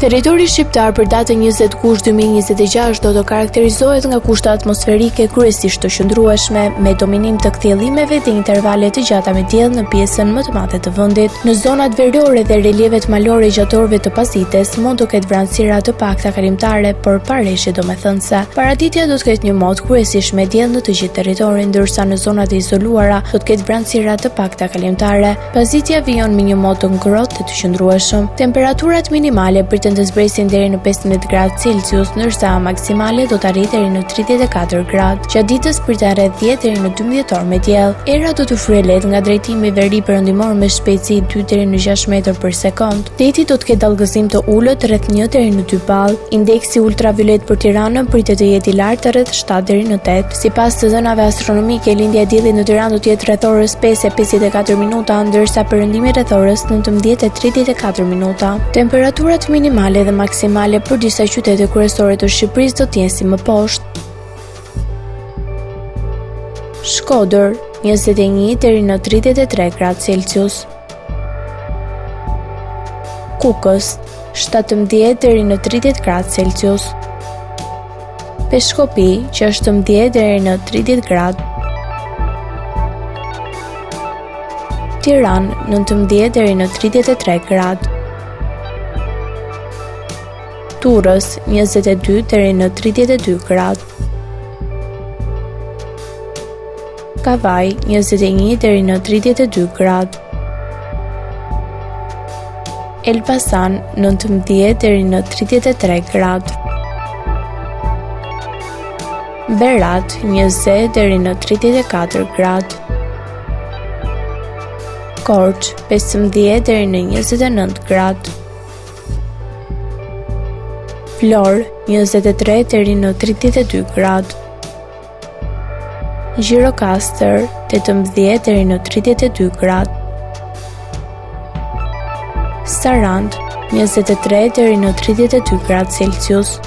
Territori shqiptar për datën 20 gusht 2026 do të karakterizohet nga kushte atmosferike kryesisht të qëndrueshme, me dominim të kthjellimeve dhe intervale të gjata me diell në pjesën më të madhe të vendit. Në zonat veriore dhe relievet malore gjatorëve të pazites mund të ketë vranësira të pakta kalimtare, por pa rreshje domethënëse. Paraditja do të ketë një mod kryesisht me diell në të gjithë territorin, ndërsa në zonat e izoluara do të ketë vranësira të pakta kalimtare. Pazitja vijon me një mod të ngrohtë dhe të qëndrueshëm. Temperaturat minimale të zbresin deri në 15 gradë Celsius, ndërsa maksimale do të arrijë deri në 34 gradë. Gjatë ditës pritet rreth 10 deri në 12 orë me diell. Era do të fryejë lehtë nga drejtimi veri perëndimor me shpejtësi 2 deri në 6 metër për sekond. Deti do të ketë dallgëzim të ulët rreth 1 deri në 2 ball. Indeksi ultraviolet për Tiranën pritet të jetë i lartë rreth 7 deri në 8. Sipas të dhënave astronomike, lindja e diellit në Tiranë do të jetë rreth orës 5:54 minuta, ndërsa perëndimi rreth orës 19:34 minuta. Temperaturat minimale dhe maksimale për disa qytete kryesore të Shqipërisë do të jenë si më poshtë. Shkodër 21 deri në 33 gradë Celsius. Kukës 17 deri në 30 gradë Celsius. Peshkopi 16 deri në 30 gradë. Tiranë 19 deri në 33 gradë. Durrës 22 deri në 32 gradë. Kavaj 21 deri në 32 gradë. Elbasan 19 deri në 33 gradë. Berat 20 deri në 34 gradë. Korçë 15 deri në 29 gradë. Florë 23 deri në 32 gradë. Gjirokastër 18 deri në 32 gradë. Sarandë 23 deri në 32 gradë Celsius.